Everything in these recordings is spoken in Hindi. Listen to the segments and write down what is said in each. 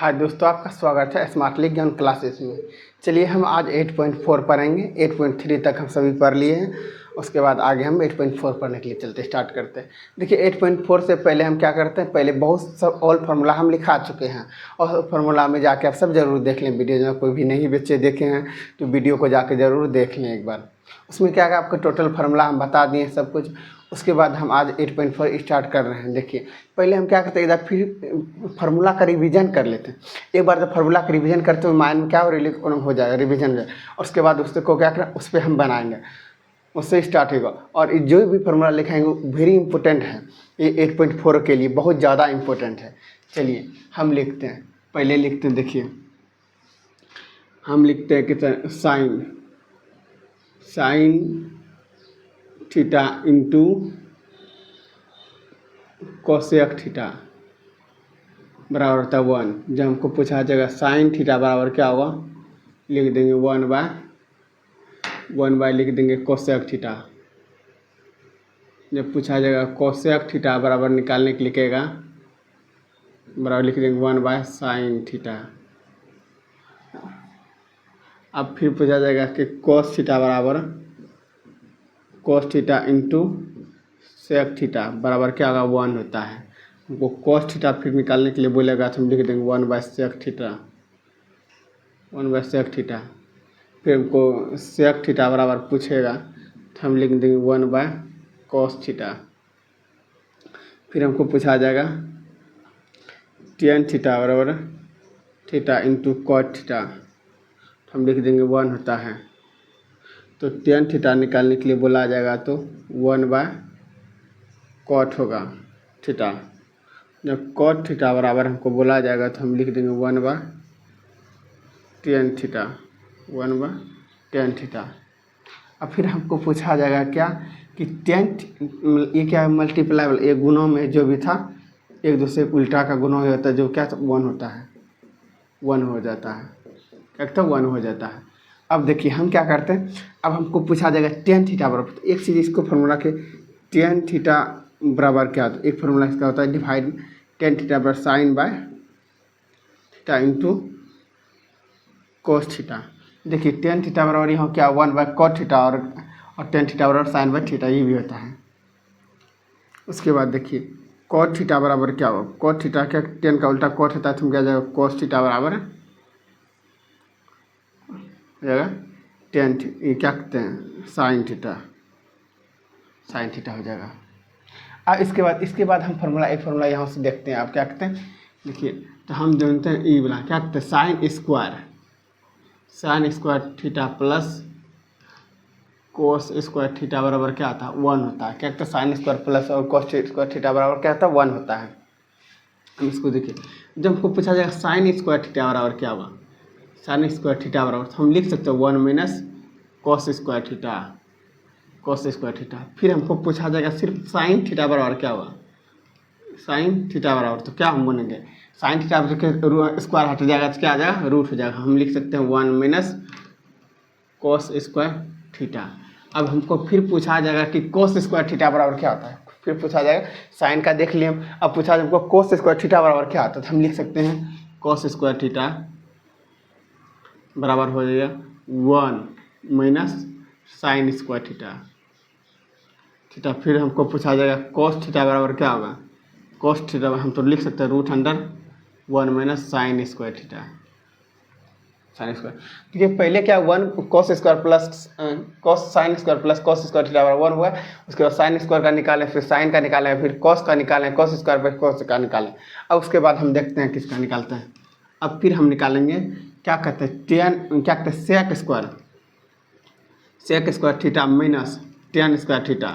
हाय दोस्तों, आपका स्वागत है स्मार्टली ज्ञान क्लासेस में। चलिए हम आज 8.4 पढ़ेंगे। 8.3 तक हम सभी पढ़ लिए हैं। उसके बाद आगे हम 8.4 पढ़ने के लिए स्टार्ट करते हैं। देखिए 8.4 से पहले हम क्या करते हैं, पहले बहुत सब ऑल फार्मूला हम लिखा चुके हैं और फार्मूला में जाके आप सब ज़रूर देख लें। वीडियो में कोई भी नहीं बच्चे देखे हैं तो वीडियो को जाके ज़रूर देख लें एक बार। उसमें क्या है, आपको टोटल फार्मूला हम बता दिए सब कुछ। उसके बाद हम आज 8.4 स्टार्ट कर रहे हैं। देखिए पहले हम क्या करते हैं, इधर फिर फार्मूला का रिवीजन कर लेते हैं। एक बार जब फार्मूला का रिवीजन करते हुए माइंड में क्या हो जाएगा, रिवीजन में। और उसके बाद उसको क्या करें, उस पर हम बनाएंगे, उससे स्टार्ट होगा। और जो भी फार्मूला लिखाएंगे वो वेरी इंपॉर्टेंट है, ये 8.4 के लिए बहुत ज़्यादा इंपॉर्टेंट है। चलिए हम लिखते हैं, पहले लिखते हैं। देखिए हम लिखते हैं कितना, sine theta into cosec theta बराबर होता है 1। जब हमको पूछा जाएगा साइन थीटा बराबर क्या होगा, लिख देंगे 1/1 लिख देंगे कोसेक थीटा। जब पूछा जाएगा कोसेक थीटा बराबर निकालने के लिए कहेगा, बराबर लिख देंगे 1/साइन थीटा। अब फिर पूछा जाएगा कि कोस थीटा बराबर cos theta into sec theta बराबर क्या होगा, 1 होता है। हमको कोस थीटा फिर निकालने के लिए बोलेगा तो हम लिख देंगे 1/सेक थीटा, 1/सेक थीटा। फिर हमको सेक थीटा बराबर पूछेगा तो हम लिख देंगे 1/कोस थीटा। फिर हमको पूछा जाएगा टेन थीटा बराबर थीटा इंटू कॉट थीटा, हम लिख देंगे 1 होता है। तो टेन थीटा निकालने के लिए बोला जाएगा तो 1/कॉट होगा थीटा। जब कॉट थीटा बराबर हमको बोला जाएगा तो हम लिख देंगे 1/टेन थीटा, 1/टेन थीटा। अब फिर हमको पूछा जाएगा क्या कि टेन, ये क्या है, मल्टीप्लाइबल, ये गुणों में जो भी था एक दूसरे उल्टा का गुणा होता है, जो क्या 1 होता है, 1 हो जाता है, क्या कहता है 1 हो जाता है। अब देखिए हम क्या करते हैं, अब हमको पूछा जाएगा टेन थीटा बराबर, तो एक चीज़ इसको फार्मूला के टेन थीटा बराबर क्या होता है, एक फार्मूला इसका होता है डिवाइड टेन थीटा बराबर sine by theta into cos theta. देखिए टेन थीटा बराबर यहाँ क्या 1/कॉट थीटा और टेन थीटा बराबर साइन बाय थीटा, ये भी होता है। उसके बाद देखिए कॉट थीटा बराबर क्या होगा, कॉट थीटा क्या, टेन का उल्टा कॉट होता है तो हम क्या जाएगा कोस थीटा बराबर जाएगा टेन, ये क्या कहते हैं साइन थीटा, साइन थीटा हो जाएगा। अब इसके बाद हम फार्मूला एक फार्मूला यहाँ से देखते हैं। आप क्या कहते हैं, देखिए तो हम जानते हैं ई वाला क्या कहते हैं, sine square theta plus cos square theta बराबर क्या होता है, 1 होता है। क्या कहते हैं साइन स्क्वायर प्लस और कोस स्क्वायर थीटा बराबर क्या होता है, 1 होता है। हम इसको देखिए, जब हमको पूछा जाएगा साइन स्क्वायर थीटा बराबर क्या होगा, साइन स्क्वायर थीटा बराबर तो हम लिख सकते हैं 1 - कोस square theta, cos square theta. फिर हमको पूछा जाएगा सिर्फ साइन थीटा बराबर क्या होगा, साइन थीटा बराबर तो क्या हम बोलेंगे, साइन थीटा स्क्वायर हट जाएगा तो क्या आ जाएगा, रूट हो जाएगा। हम लिख सकते हैं 1 - कोस स्क्वायर थीटा। अब हमको फिर पूछा जाएगा कि कोस स्क्वायर थीटा बराबर क्या होता है। फिर पूछा जाएगा साइन का देख लिए हम, अब पूछा जाए हमको कोस स्क्वायर थीटा बराबर क्या होता है, तो हम लिख सकते हैं कोस स्क्वायर थीटा बराबर हो जाएगा 1 - साइन स्क्वायर थीटा। फिर हमको पूछा जाएगा कोस थीटा बराबर क्या होगा, कोस थीटा हम तो लिख सकते हैं √1 - sine square theta, sine square. देखिए पहले क्या 1 cos square plus cos sign square plus cos square theta बराबर 1 हुआ। उसके बाद साइन स्क्वायर का निकालें, फिर साइन का निकालें, फिर कोस का निकालें, कोस स्क्वायर पर कोस का निकालें। अब उसके बाद हम देखते हैं किसका निकालते हैं। अब फिर हम निकालेंगे क्या कहते हैं क्या कहते हैं sec square theta minus ten square theta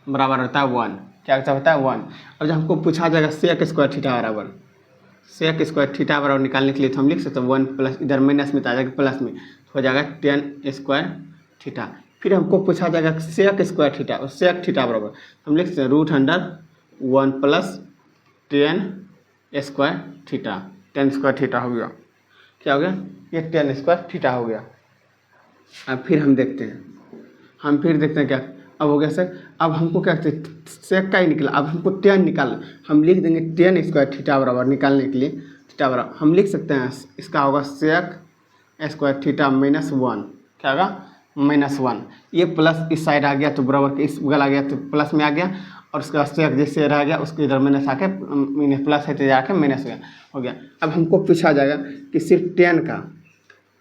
बराबर होता है 1। क्या होता है 1। और जब हमको पूछा जाएगा सेक स्क्वायर थीटा बराबर निकालने के लिए तो हम लिख सकते हैं 1 प्लस, इधर माइनस में तो आ जाएगा प्लस में, हो जाएगा टेन स्क्वायर थीटा। फिर हमको पूछा जाएगा सेक स्क्वायर थीटा और सेक थीटा बराबर हम लिख सकते हैं √1 + ten square theta, ten square theta हो गया। क्या हो गया, ये टेन स्क्वायर थीटा हो गया। अब फिर हम देखते हैं क्या अब हो गया सर। अब हमको क्या कहते हैं, सेक का ही निकला, अब हमको टेन निकालना, हम लिख देंगे टेन स्क्वायर थीटा बराबर, निकालने के लिए थीटा बराबर हम लिख सकते हैं, इसका होगा सेक स्क्वायर थीटा -1, क्या होगा -1। ये प्लस इस साइड आ गया तो बराबर के इस बगल आ गया तो प्लस में आ गया, और उसके बाद सेक जैसे रह गया उसको इधर माइनस आके प्लस है तो जाके माइनस हो गया। अब हमको पूछा जाएगा कि सिर्फ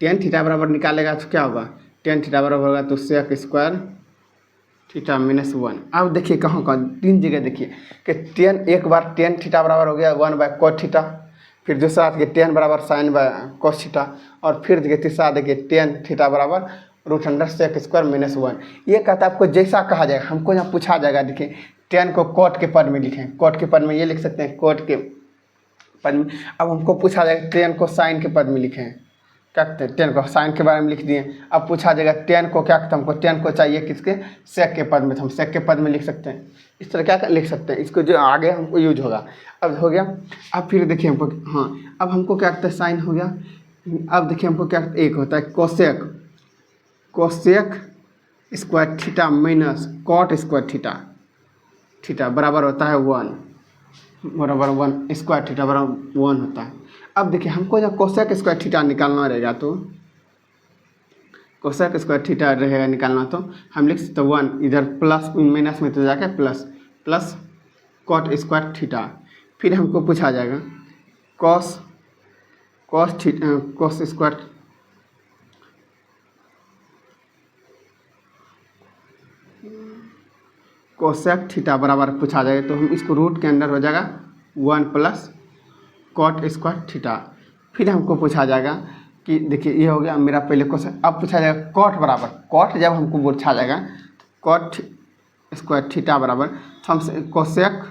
टेन थीटा बराबर निकालेगा तो क्या होगा, टेन थीटा बराबर होगा तो सेक स्क्वायर थीटा -1। अब देखिए कहाँ तीन जगह देखिए कि टेन, एक बार टेन थीटा बराबर हो गया 1/cos थीटा, फिर दूसरा देखिए टेन बराबर sin/cos थीटा, और फिर देखिए तीसरा देखिए टेन थीटा बराबर √अंडर सेक स्क्वायर -1। ये कहता है आपको जैसा कहा जाएगा, हमको यहाँ पूछा जाएगा, देखिए टेन को कॉट के पद में लिखें, कॉट के पद में ये लिख सकते हैं कॉट के पद में। अब हमको पूछा जाएगा टेन को साइन के पद में लिखें, क्या कहते हैं, टेन को साइन के बारे में लिख दिए। अब पूछा जाएगा टेन को क्या कहते हैं, हमको टेन को चाहिए किसके, सेक के पद में, तो हम सेक के पद में लिख सकते हैं। इस तरह क्या लिख सकते हैं, इसको जो आगे हमको यूज होगा। अब हो गया, अब फिर देखिए हमको, हाँ अब हमको क्या कहते हैं, साइन हो गया। अब देखिए हमको क्या एक होता है cosec square theta minus cot square theta बराबर होता है 1 बराबर 1 स्क्वायर थीटा बराबर 1 होता है। अब देखिए हमको जब कोसेक स्क्वायर थीटा निकालना रहेगा तो कोसेक स्क्वायर थीटा रहेगा निकालना, तो हम लिख सकते 1 इधर प्लस माइनस में तो जाके प्लस कॉट स्क्वायर थीटा। फिर हमको पूछा जाएगा कॉस स्क्वायर कोसेक थीटा बराबर पूछा जाएगा, तो हम इसको रूट के अंदर हो जाएगा 1 प्लस कॉट स्क्वायर थीटा। फिर हमको पूछा जाएगा कि देखिए ये हो गया मेरा पहले कोसेक। अब पूछा जाएगा कॉट बराबर, कॉट जब हमको पूछा जाएगा तो कॉट स्क्वायर थीटा बराबर, तो हम कोसेक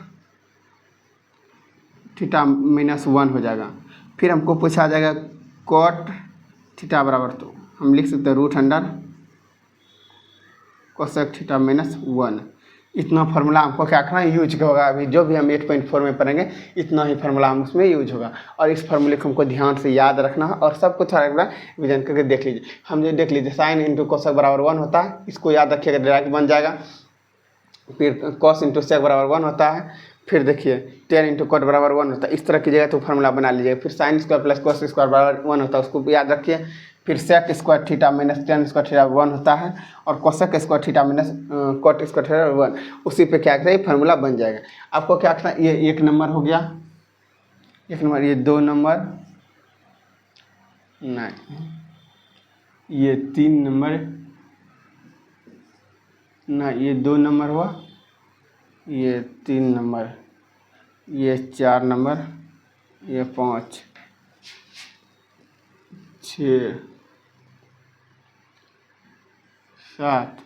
थीटा -1 हो जाएगा। फिर हमको पूछा जाएगा कॉट थीटा बराबर, तो हम लिख सकते हैं √अंडर कोसेक थीटा -1। इतना फार्मूला हमको क्या करना है, यूज होगा। अभी जो भी हम 8.4 में पढ़ेंगे इतना ही फार्मूला हम उसमें यूज होगा, और इस फार्मूले को हमको ध्यान से याद रखना है, और सब कुछ विजन करके देख लीजिए। हम जो देख लीजिए साइन इंटू कोसेक बराबर 1 होता है, इसको याद रखिएगा डायरेक्ट बन जाएगा। फिर कॉस इंटू सेक बराबर 1 होता है, फिर देखिए टेन इंटू कॉट बराबर 1 होता है। इस तरह कीजिएगा तो फार्मूला बना लीजिएगा। फिर sine square plus cos square बराबर 1 होता है, उसको भी याद रखिए। फिर sec square theta minus ten square theta 1 होता है, और cosec square theta minus cot square theta 1, उसी पे क्या करता है फार्मूला बन जाएगा। आपको क्या करना है, ये 1 नंबर हो गया, 1 नंबर, ये 2 नंबर नहीं, ये 3 नंबर ना, ये 2 नंबर हुआ, ये 3 नंबर, ये 4 नंबर, ये 5 6 7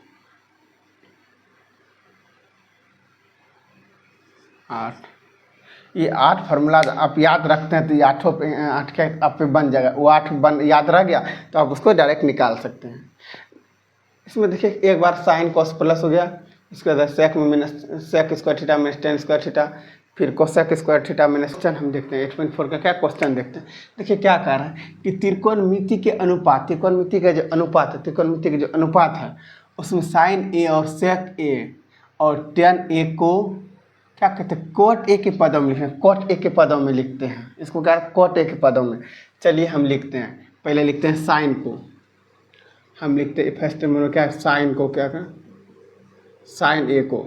8। ये 8 फार्मूला आप याद रखते हैं तो ये 8 के आप पे बन जाएगा। वो 8 याद रह गया तो आप उसको डायरेक्ट निकाल सकते हैं। इसमें देखिए एक बार साइन कॉस प्लस हो गया, इसके बाद सेक में minus sec square theta minus ten square theta, फिर cosec square theta minus ten. हम देखते हैं 8.4 का क्या क्वेश्चन देखते हैं। देखिए क्या कह रहा है कि त्रिकोणमिति के अनुपात, त्रिकोणमिति का जो अनुपात है, त्रिकोणमिति का जो अनुपात है उसमें साइन ए और सेक ए और टेन ए को क्या कहते हैं, कोट ए के पदों में लिखें, कोट ए के पदों में लिखते हैं। इसको क्या है, कोट ए के पदों में। चलिए हम लिखते हैं, पहले लिखते हैं साइन को, हम लिखते हैं फर्स्ट में क्या साइन को, क्या कर साइन ए को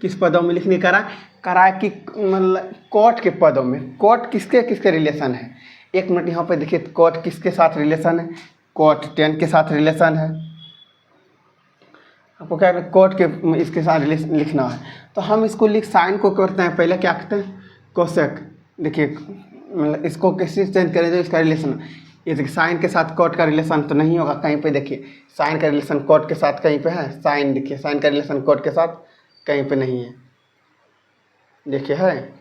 किस पदों में लिखने करा कि मतलब कोट के पदों में। कोट किसके किसके रिलेशन है, एक मिनट यहाँ पे देखिए, कोट किसके साथ रिलेशन है, कोट टेन के साथ रिलेशन है। आपको क्या कोट के इसके साथ लिखना है, तो हम इसको साइन को करते हैं, पहले क्या करते हैं कोसेक। देखिए मतलब इसको कैसे चेंज करें तो इसका रिलेशन, ये देखिए साइन के साथ कोट का रिलेशन तो नहीं होगा कहीं पे। देखिए साइन का रिलेशन कोट के साथ कहीं पे है, साइन देखिए साइन का रिलेशन कोट के साथ कहीं पे नहीं है। देखिए है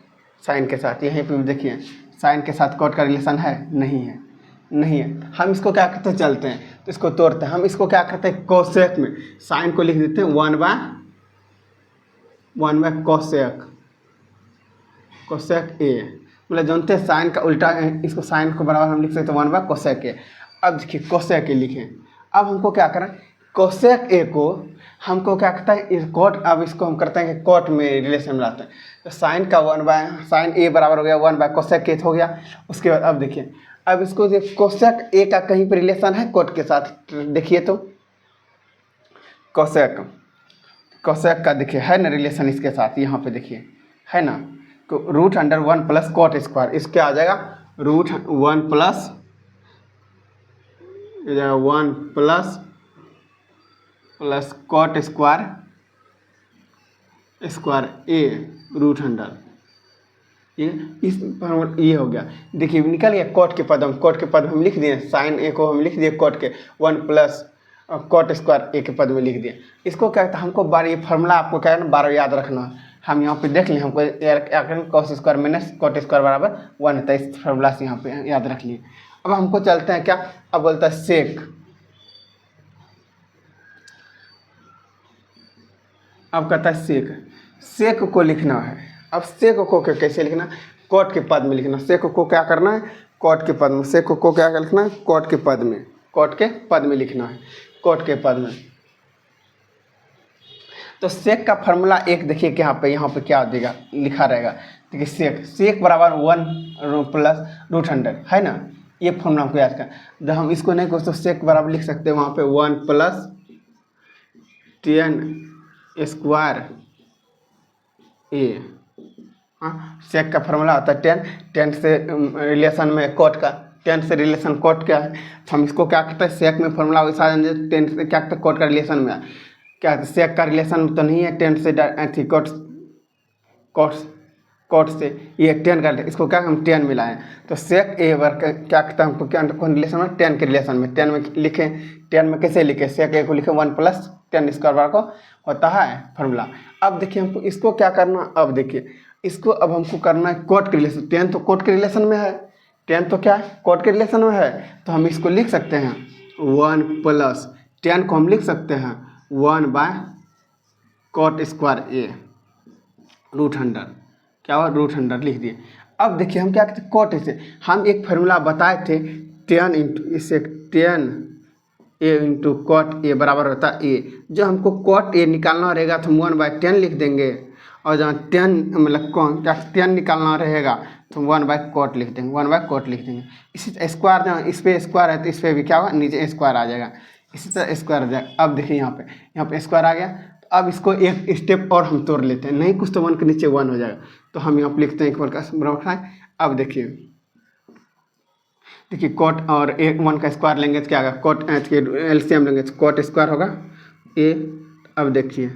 साइन के साथ, यहीं पे देखिए साइन के साथ कोट का रिलेशन है, नहीं है, नहीं है। हम इसको क्या करते हैं, चलते हैं तो इसको तोड़ते हैं। हम इसको क्या करते हैं, कोसेक में साइन को लिख देते हैं 1/1 कोसेक ए, मतलब जानते हैं साइन का उल्टा है, इसको साइन को बराबर हम लिख सकते हैं 1/cos कोसेक ए। अब देखिए कोसेक ए लिखें। अब हमको क्या करें, कोसेक ए को हमको क्या कहता है इस कॉट, अब इसको हम करते हैं कि कॉट में रिलेशन में लाते हैं। तो साइन का 1 साइन ए बराबर हो गया 1 कोसेक ए हो गया। उसके बाद अब देखिए, अब इसको जो कोसेक ए का कहीं पर रिलेशन है कोट के साथ, देखिए तो कोसेक का देखिए है ना रिलेशन इसके साथ, यहाँ पे देखिए है ना, तो √1 प्लस कॉट स्क्वायर, इसके आ जाएगा √1 प्लस 1 प्लस कॉट स्क्वायर ए √100, ये इस पर ये हो गया। देखिए निकल गया कॉट के पद में हम लिख दिए, साइन ए को हम लिख दिए कॉट के 1 प्लस कॉट स्क्वायर ए के पद में लिख दिए। इसको क्या कहता है, हमको बार ये फार्मूला आपको क्या है ना बार याद रखना है। हम यहाँ पे देख लें, हमको cos square minus cot square बराबर 1 है, तो इस फार्मूला से यहाँ पे याद रख लिए। अब हमको चलते हैं क्या, अब बोलता है सेक, अब कहता है सेक को लिखना है। अब सेक को कैसे लिखना, कॉट के पद में लिखना। सेक को क्या करना है, कॉट के पद में, सेक को क्या लिखना है, कॉट के पद में लिखना है, कॉट के पद में। तो सेक का फार्मूला एक देखिए कि यहाँ पे क्या देगा, लिखा रहेगा। देखिए सेक बराबर 1 प्लस √100 है ना, ये फार्मूला हमको याद कर। जब हम इसको नहीं कुछ तो सेक बराबर लिख सकते हैं वहाँ पे 1 प्लस 10 स्क्वायर ए। हाँ, सेक का फार्मूला होता है 10 से रिलेशन में कॉट का, 10 से रिलेशन कॉट क्या है, तो हम इसको क्या कहते हैं सेक में फार्मूला वैसा 10 से क्या कहते हैं कॉट का रिलेशन में, क्या सेक का रिलेशन तो नहीं है 10 से थी कॉट से, ये 10 का, इसको क्या हम 10 मिलाएं, तो सेक ए वर्ग क्या कहता है हमको क्या कौन रिलेशन में, 10 के रिलेशन में। 10 में लिखें, 10 में कैसे लिखे, सेक ए को लिखे 1 प्लस 10 स्क्वायर बार को होता है फार्मूला। अब देखिए हमको इसको क्या करना, अब देखिए इसको अब हमको करना है कॉट के रिलेशन। 10 तो कॉट के रिलेशन में है, 10 तो क्या है कॉट के रिलेशन में है, तो हम इसको लिख सकते हैं 1 प्लस 10 को हम लिख सकते हैं 1 कॉट स्क्वायर ए √100, क्या हुआ √100 लिख दिए। अब देखिए हम क्या कहते हैं कॉट से, हम एक फार्मूला बताए थे 10 ए इंटू कॉट ए बराबर होता है ए। जो हमको कॉट ए निकालना रहेगा तो हम 1/10 लिख देंगे, और जहाँ 10 मतलब कौन क्या 10 निकालना रहेगा तो 1/कॉट लिख देंगे, 1/कॉट लिख देंगे। इसी स्क्वायर जहाँ इस पर स्क्वायर है तो इस पर भी क्या होगा नीचे स्क्वायर आ जाएगा, इसी तरह स्क्वायर आ जाएगा। अब देखिए यहाँ पे स्क्वायर आ गया, तो अब इसको एक स्टेप और हम तोड़ लेते हैं, नहीं कुछ तो 1 के नीचे 1 हो जाएगा, तो हम यहाँ पे लिखते हैं 1 का बराबर है। अब देखिए कॉट और 1 का स्क्वायर लेंगे तो क्या होगा, कॉट एलसीएम लेंगे तो कॉट स्क्वायर होगा ए। अब देखिए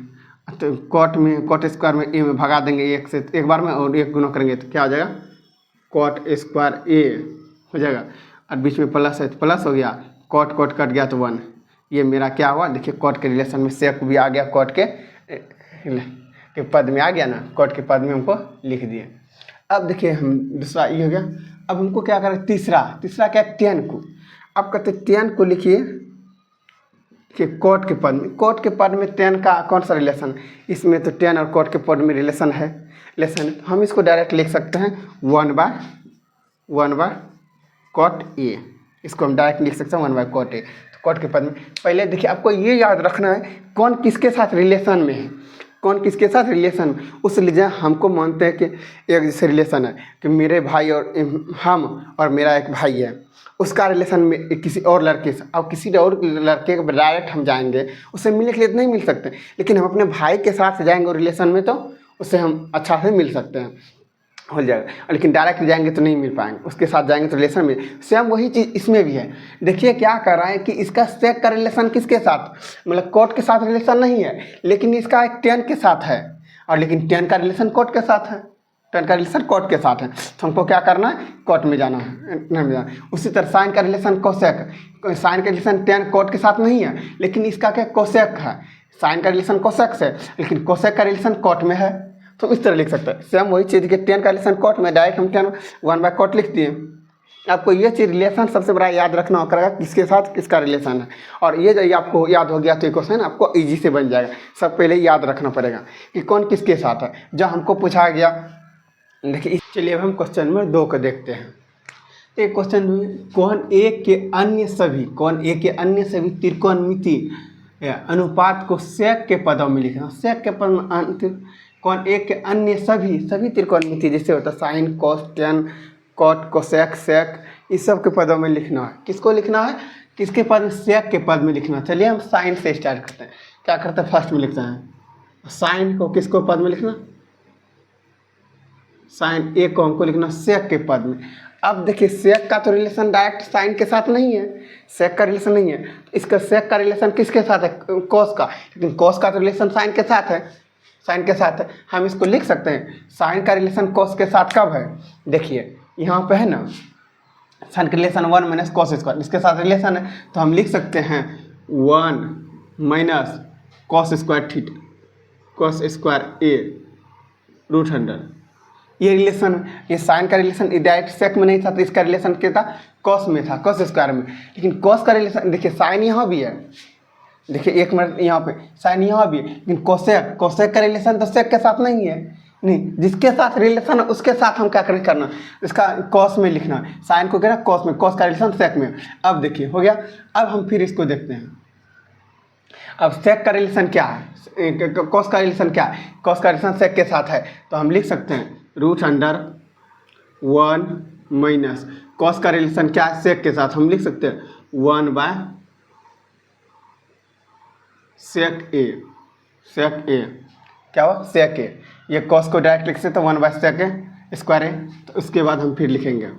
तो कॉट स्क्वायर में ए में भगा देंगे 1 से एक बार में, और 1 गुना करेंगे तो क्या हो जाएगा कॉट स्क्वायर ए हो जाएगा, और बीच में प्लस है तो प्लस हो गया, कॉट कट गया तो 1। ये मेरा क्या हुआ, देखिए कॉट के रिलेशन में सेक भी आ गया, कॉट के पद में आ गया ना, कॉट के पद में हमको लिख दिए। अब देखिए हम दूसरा ये हो गया। अब हमको क्या करें, तीसरा क्या है 10 को। अब कहते 10 को लिखिए कि कॉट के पद में 10 का कौन सा रिलेशन, इसमें तो 10 और कॉट के पद में रिलेशन है, हम इसको डायरेक्ट लिख सकते हैं 1 कॉट ए, इसको हम डायरेक्ट लिख सकते हैं 1 कॉट ए। तो कॉट के पद में पहले देखिए आपको ये याद रखना है कौन किसके साथ रिलेशन में है, उस लिए हमको मानते हैं कि एक जैसे रिलेशन है कि मेरे भाई और हम और मेरा एक भाई है, उसका रिलेशन में किसी और लड़के से, अब किसी और लड़के को डायरेक्ट हम जाएंगे उससे मिलने के लिए तो नहीं मिल सकते, लेकिन हम अपने भाई के साथ जाएंगे और रिलेशन में तो उससे हम अच्छा से मिल सकते हैं, हो जाएगा। लेकिन डायरेक्ट जाएंगे तो नहीं मिल पाएंगे, उसके साथ जाएंगे तो रिलेशन में। सेम वही चीज़ इसमें भी है। देखिए क्या कर रहा है कि इसका सेक का रिलेशन किसके साथ, मतलब कॉट के साथ रिलेशन नहीं है, लेकिन इसका एक 10 के साथ है, और लेकिन 10 का रिलेशन कॉट के साथ है, 10 का रिलेशन कॉट के साथ है, तो हमको क्या करना है कॉट में जाना है, नहीं जाना। उसी तरह साइन का रिलेशन कोसेक, साइन का रिलेशन 10 कॉट के साथ नहीं है, लेकिन इसका क्या कोसेक है, साइन का रिलेशन कोसेक से, लेकिन कोसेक का रिलेशन कॉट में है, तो इस तरह लिख सकते हैं। सेम वही चीज़ कि 10 का रिलेशन कॉट में डायरेक्ट हम 10 1/कॉट लिख दिए। आपको ये चीज़ रिलेशन सबसे बड़ा याद रखना होगा किसके साथ किसका रिलेशन है, और ये जब आपको याद हो गया तो ये क्वेश्चन आपको इजी से बन जाएगा। सब पहले याद रखना पड़ेगा कि कौन किसके साथ है, जब हमको पूछा गया। देखिए चलिए अब हम क्वेश्चन नंबर 2 को देखते हैं। एक क्वेश्चन में कौन ए के अन्य सभी त्रिकोणमिति या अनुपात को सेक के पदों में लिखना। सेक के पद में अंतिम कौन एक के अन्य सभी त्रिकोणमिति जैसे होता है sine cos tan cot cosec sec इस सब के पदों में लिखना है। किसको लिखना है? किसके पद में? सेक के पद में लिखना है। चलिए हम साइन से स्टार्ट करते हैं। क्या करते हैं? फर्स्ट में लिखते हैं साइन को किसको पद में लिखना? साइन ए को हमको लिखना सेक के पद में। अब देखिए सेक का तो रिलेशन डायरेक्ट साइन के साथ नहीं है, सेक का रिलेशन नहीं है, तो इसका सेक का रिलेशन किसके साथ है? कोस का। लेकिन कोस का तो रिलेशन साइन के साथ है, साइन के साथ है। हम इसको लिख सकते हैं साइन का रिलेशन कोस के साथ कब है? देखिए यहाँ पे है ना साइन का रिलेशन 1 माइनस कोस स्क्वायर, इसके साथ रिलेशन है तो हम लिख सकते हैं 1 minus cos square theta cos square A root under. ये रिलेशन, ये साइन का रिलेशन डायरेक्ट सेक में नहीं था तो इसका रिलेशन क्या था? कॉस में था, कॉस स्क्वायर में। लेकिन कॉस का रिलेशन देखिए साइन यहाँ भी है, देखिए एक मिनट यहाँ पे साइन यहाँ भी है, लेकिन कोसेक, कोसेक का रिलेशन तो सेक के साथ नहीं है। नहीं, जिसके साथ रिलेशन है उसके साथ हम क्या करना, इसका कॉस में लिखना है। साइन को क्या कॉस में, कॉस का रिलेशन सेक में। अब देखिए हो गया। अब हम फिर इसको देखते हैं। अब सेक का रिलेशन क्या है? कॉस का रिलेशन क्या है? कॉस का रिलेशन सेक के साथ है तो हम लिख सकते हैं रूट अंडर 1 माइनस कॉस का रिलेशन क्या है? सेक के साथ। हम लिख सकते हैं 1 बाय सेक ए। सेक ए क्या हुआ? सेक ए। ये कॉस को डायरेक्ट लिख सकते हैं 1 बाय सेक ए स्क्वायर ए। तो उसके बाद हम फिर लिखेंगे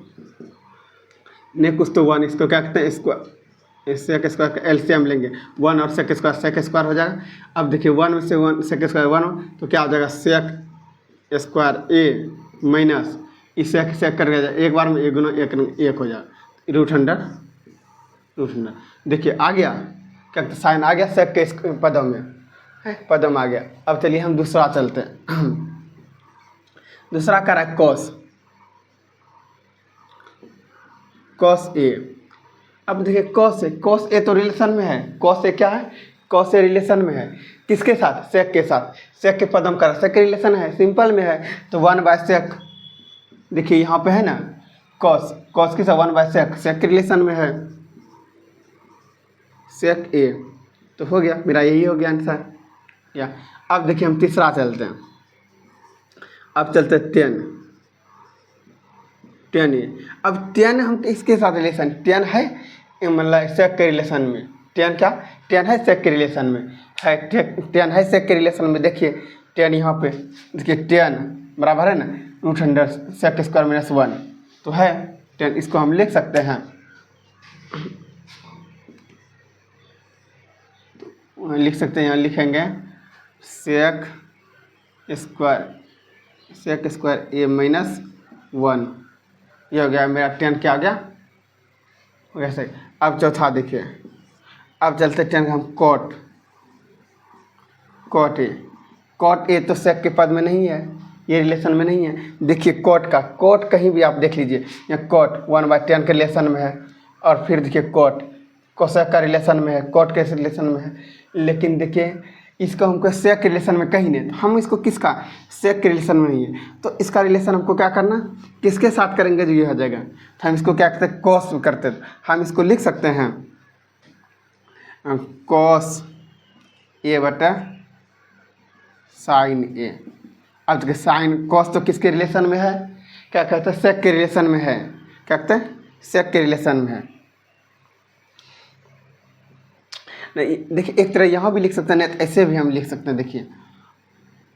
नेक्स्ट तो 1, इसको क्या कहते हैं? स्क्वायर, सेक स्क्वायर का एलसीएम लेंगे 1 और सेक स्क्वायर हो जाएगा। अब देखिए 1 में से 1 सेक स्क्वायर 1 तो क्या हो जाएगा? सेक स्क्वायर ए माइनस इस सेक कर जाए एक बार में एक गुना एक हो जाए रूट अंडर। देखिए आ गया क्या? साइन आ गया सेक के पदों में है, पदों में आ गया। अब चलिए हम दूसरा चलते हैं। दूसरा क्या रहा? Cos, cos A. अब देखिए कॉस ए तो रिलेशन में है। कॉस ए क्या है? कॉस ए रिलेशन में है किसके साथ? सेक के साथ। सेक के पदम का सेक रिलेशन है, सिंपल में है तो 1 बाय सेक। देखिए यहाँ पे है ना कॉस, कॉस के साथ 1 बाय सेक, सेक के रिलेशन में है सेक ए। तो हो गया, मेरा यही हो गया आंसर। या अब देखिए हम तीसरा चलते हैं। अब चलते हैं 10 ए। अब 10 हम इसके साथ रिलेशन 10 है मतलब सेक के रिलेशन में। 10 क्या? 10 है सेक के रिलेशन में है, 10 है सेक के रिलेशन में। देखिए 10 यहाँ पे देखिए 10 बराबर है ना root under sec square minus 1 तो है 10। इसको हम लिख सकते हैं लिख सकते हैं, यहाँ लिखेंगे सेक स्क्वायर ए माइनस 1। ये हो गया मेरा 10 क्या आ गया? वैसे अब चौथा देखिए। अब चलते 10 हम कॉट ए तो सेक के पद में नहीं है, ये रिलेशन में नहीं है। देखिए कॉट कहीं भी आप देख लीजिए, यहाँ कॉट 1 बाय 10 के रिलेशन में है और फिर देखिए कॉट कोसेक का रिलेशन में है, कॉट के रिलेशन में है। लेकिन देखिए इसको हमको सेक के रिलेशन में कहीं नहीं, तो हम इसको किसका? सेक के रिलेशन में नहीं है तो इसका रिलेशन हमको क्या करना? किसके साथ करेंगे जो ये हो जाएगा? तो हम इसको क्या करते हैं? कॉस करते हैं। हम इसको लिख सकते हैं कॉस ए बटा साइन ए। अब देखिए साइन कॉस तो किसके रिलेशन में है? क्या कहते हैं? सेक के रिलेशन में है। क्या कहते हैं? सेक के रिलेशन में है। नहीं देखिए एक तरह यहाँ भी लिख सकते हैं, नहीं तो ऐसे भी हम लिख सकते हैं। देखिए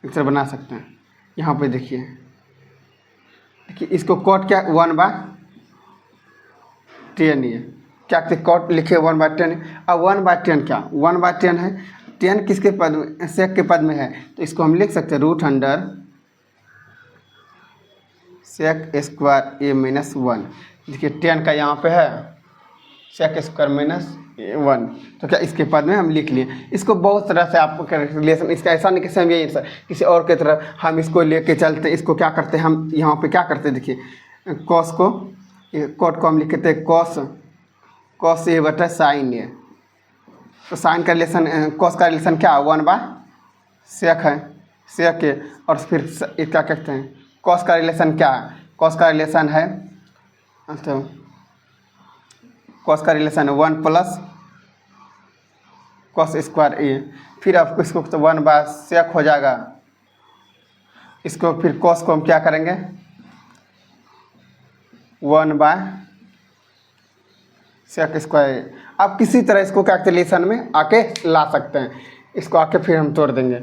एक तरह बना सकते हैं। यहाँ पे देखिए इसको कॉट क्या 1 बाय 10 ये क्या कहते? कॉट लिखे 1 बाय 10। अब 1 बाय 10 क्या? 1 बाय 10 है, 10 किसके पद में? सेक के पद में है तो इसको हम लिख सकते हैं रूट अंडर सेक स्क्वायर ए माइनस 1। देखिए 10 का यहाँ पे है सेक स्क्वायर माइनस 1 तो क्या इसके पद में हम लिख लिए। इसको बहुत तरह से आप रिलेशन, इसका ऐसा नहीं कि सेम यही आंसर किसी और की तरह हम इसको लेके चलते। इसको क्या करते हैं हम यहाँ पे क्या करते हैं? देखिए कॉस को कॉट को हम लिखते हैं कॉस ए बटा साइन ए। तो साइन का रिलेशन कॉस का रिलेशन क्या है? 1 बाय सेक है, सेक ए। और फिर क्या कहते हैं? कॉस का रिलेशन क्या है? कॉस का रिलेशन है तो कॉस का रिलेशन है 1 प्लस कॉस स्क्वायर ए, फिर आपको इसको तो 1 बाय सेक हो जाएगा। इसको फिर कॉस को हम क्या करेंगे 1 बाय सेक स्क्वायर। आप किसी तरह इसको कैलकुलेशन में आके ला सकते हैं, इसको आके फिर हम तोड़ देंगे।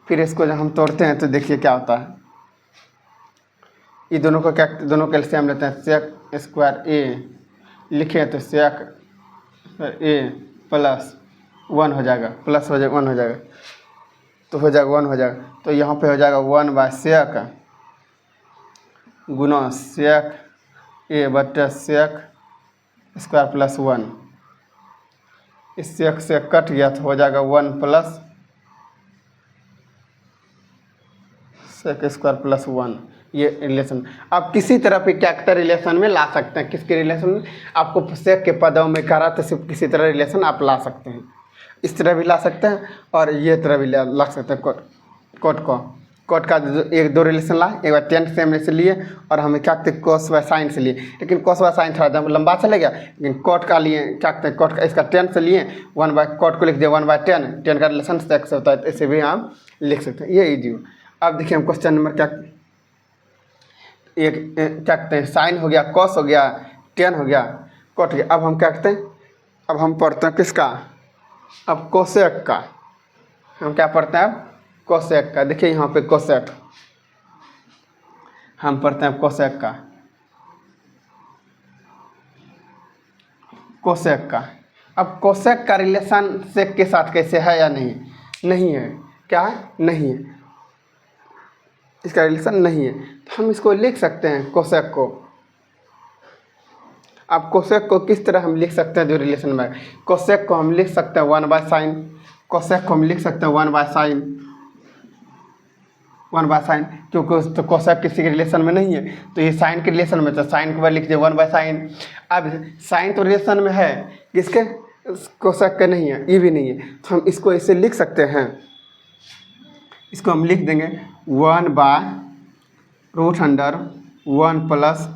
फिर इसको जब हम तोड़ते हैं तो देखिए क्या होता है, ये दोनों को क्या, दोनों के एलसीएम लेते हैं, सेक स्क्वायर ए लिखे तो सेक ए प्लस 1 हो जाएगा, प्लस हो जाएगा 1 हो जाएगा, तो हो जाएगा 1 हो जाएगा। तो यहाँ पे हो जाएगा 1 बाय सेक गुना सेक ए बटे सेक स्क्वायर प्लस 1। इस सेक से कट गया तो हो जाएगा 1 प्लस सेक स्क्वायर प्लस 1। ये रिलेशन आप किसी तरह पे क्या रिलेशन में ला सकते हैं। किसके रिलेशन में, आपको सेक के पदों में करा तो सिर्फ किसी तरह रिलेशन आप ला सकते हैं। इस तरह भी ला सकते हैं और ये तरह भी ला सकते हैं। कोट का एक दो रिलेशन ला, एक बार टेन से हम से लिए और हमें क्या कहते हैं कोस बाय साइन से लिए, लेकिन कोस बाय साइन थोड़ा लंबा चले गया, लेकिन कोट का लिए क्या कहते हैं कोट का इसका 10 से लिए 1 बाय कोट को लिख दिया 1 बाय 10 का रिलेशन सेक से होता है, तो इसे भी हम लिख सकते हैं। ये ईजी। अब देखिए हम क्वेश्चन नंबर क्या, एक क्या कहते हैं साइन हो गया, कॉस हो गया, 10 हो गया, कट गया। अब हम क्या कहते हैं, अब हम पढ़ते हैं किसका, अब कोसेक का। हम क्या पढ़ते हैं अब कोसेक का। देखिए यहाँ पे कोसेक, हम पढ़ते हैं कोसेक का, कोसेक का। अब कोसेक का रिलेशन सेक के साथ कैसे है या नहीं, नहीं है, क्या है, नहीं है, इसका रिलेशन नहीं है, तो हम इसको लिख सकते हैं कोसेक को। अब कोसेक को किस तरह हम लिख सकते हैं, जो रिलेशन में कोसेक को हम लिख सकते हैं 1 बाय साइन, कोसेक को हम लिख सकते हैं 1 बाय साइन, 1 बाय साइन, क्योंकि तो कोसेक किसी के रिलेशन में नहीं है, तो ये साइन के रिलेशन में, तो साइन के बाद लिख दिए 1 बाय साइन। अब साइन तो रिलेशन में है, किसके, कोसेक का नहीं है, ये भी नहीं है, तो हम इसको ऐसे लिख सकते हैं। इसको हम लिख देंगे 1 बाय √1 प्लस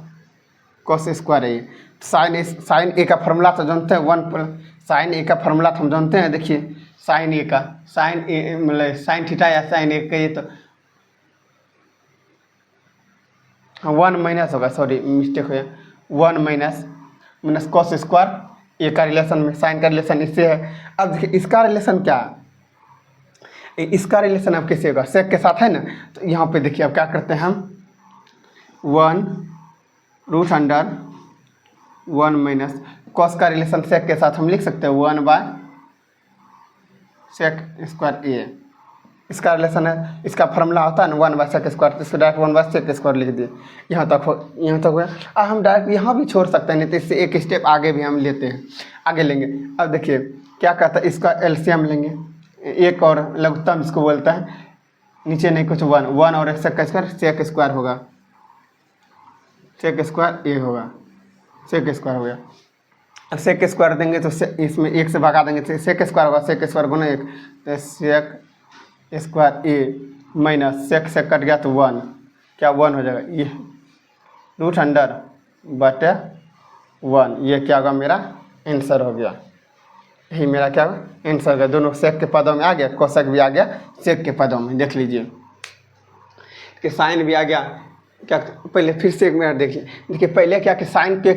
कॉस स्क्वायर ए। साइन ए का फार्मूला तो जानते हैं, 1 प्लस साइन ए का फार्मूला तो हम जानते हैं। देखिए साइन ए का, साइन ए मतलब साइन थीटा या साइन ए का, ये तो 1 माइनस होगा, सॉरी मिस्टेक हो गया, 1 माइनस कॉस स्क्वायर ए का रिलेशन में, साइन का रिलेशन इससे है। अब देखिए इसका रिलेशन क्या है, इसका रिलेशन अब कैसे होगा, सेक के साथ है ना, तो यहाँ पे देखिए अब क्या करते हैं हम 1 माइनस कॉस का रिलेशन सेक के साथ हम लिख सकते हैं 1 बाय सेक स्क्वायर ए। इसका रिलेशन है, इसका फार्मूला होता है ना 1 बाय सेक स्क्वायर, तो इसको डायरेक्ट 1 बाय सेक स्क्वायर लिख दिए। यहाँ तक हुआ। अब हम डायरेक्ट यहाँ भी छोड़ सकते हैं, नहीं तो इससे एक स्टेप आगे भी हम लेते हैं, आगे लेंगे। अब देखिए क्या कहता है, इसका एलसीएम लेंगे, एक और लघुत्तम इसको बोलता है, नीचे नहीं कुछ 1 और सेक स्क्वायर, सेक स्क्वायर होगा, सेक स्क्वायर ए होगा, सेक स्क्वायर हो गया। अब सेक स्क्वायर देंगे तो इसमें 1 से भगा देंगे तो सेक स्क्वायर होगा, सेक स्क्वायर गुना 1, तो सेक स्क्वायर ए माइनस सेक से कट गया तो 1, क्या 1 हो जाएगा, ये √1/1, ये क्या होगा मेरा आंसर हो गया। यही मेरा क्या आंसर है, दोनों सेक के पदों में आ गया, कोसेक भी आ गया सेक के पदों में। देख लीजिए कि साइन भी आ गया, क्या पहले फिर से एक मिनट देखिए पहले क्या कि साइन के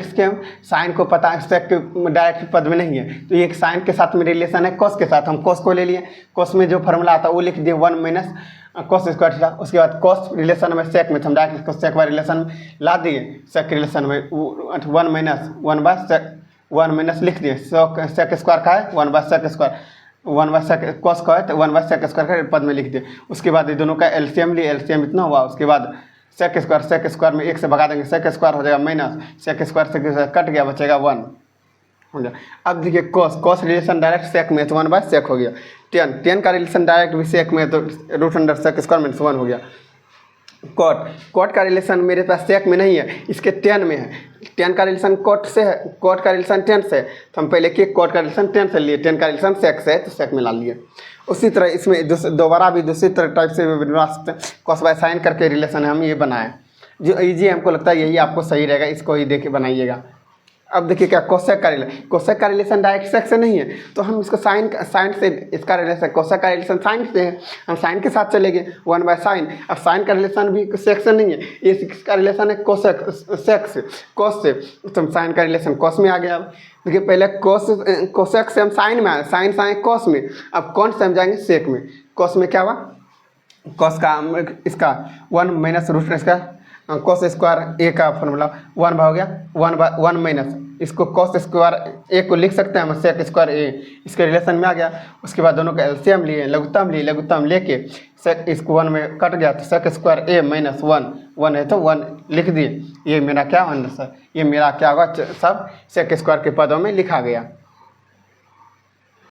साइन को पता है सेक के डायरेक्ट पद में नहीं है, तो ये एक साइन के साथ में रिलेशन है कोस के साथ, हम कोस को ले लिए, कोस में जो फार्मूला आता है वो लिख दिए 1 माइनस कोस स्क्वायर थीटा। उसके बाद कोस रिलेशन में सेक में हम डायरेक्ट इसको सेक बाय रिलेशन में ला दिए, सेक रिलेशन में 1 माइनस 1 बाय सेक 1 माइनस लिख दिए, सेक स्क्वायर का है 1 by sec square, 1 by sec cos का है तो 1 बाय सेक स्क्वायर का पद में लिख दिए। उसके बाद ये दोनों का एलसीएम लिए, एलसीएम इतना हुआ, उसके बाद सेक स्क्वायर में 1 से भगा देंगे, सेक स्क्वायर हो जाएगा माइनस सेक स्क्वायर से कट गया, बचेगा 1 हो गया। अब देखिए कॉस रिलेशन डायरेक्ट सेक में तो 1 बाय सेक हो गया, टेन का रिलेशन डायरेक्ट भी सेक में तो √सेक स्क्वायर माइनस 1 हो गया। कोट का रिलेशन मेरे पास सेक में नहीं है, इसके 10 में है, 10 का रिलेशन कोट से है, कोट का रिलेशन 10 से, तो हम पहले किए कोट का रिलेशन 10 से लिए, 10 का रिलेशन सेक से है तो सेक में ला लिए। उसी तरह इसमें दोबारा भी दूसरी तरह टाइप से बना सकते हैं, कॉस बाय साइन करके रिलेशन हम ये बनाए, जो ईजी हमको लगता है यही आपको सही रहेगा, इसको ही देख के बनाइएगा। अब देखिए क्या कोसेक का रिलेशन डायरेक्ट सेक से नहीं है, तो हम इसको साइन से इसका रिलेशन, कोसेक का रिलेशन साइन से है, हम साइन के साथ चलेंगे 1/sin। अब साइन का रिलेशन भी सेक से नहीं है, ये इसका रिलेशन है कोसेक सेक से, कोस से, तो साइन का रिलेशन कोस में आ गया। अब देखिए पहले कोसेक से हम साइन में आए, साइन से आए कोस में, अब कौन से हम जाएंगे सेक में। कोस में क्या हुआ, कॉस का इसका 1 माइनस रूट इसका कॉस स्क्वायर ए का फॉर्मूला 1 हो गया, 1 माइनस इसको कॉस स्क्वायर ए को लिख सकते हैं हम सेक स्क्वायर ए, इसके रिलेशन में आ गया। उसके बाद दोनों का एलसीएम लिए, लघुत्तम लेके सेक इसको 1 में कट गया, तो सेक स्क्वायर ए माइनस 1 है तो 1 लिख दिए। ये मेरा क्या आंसर, ये मेरा क्या होगा, सब सेक स्क्वायर के पदों में लिखा गया।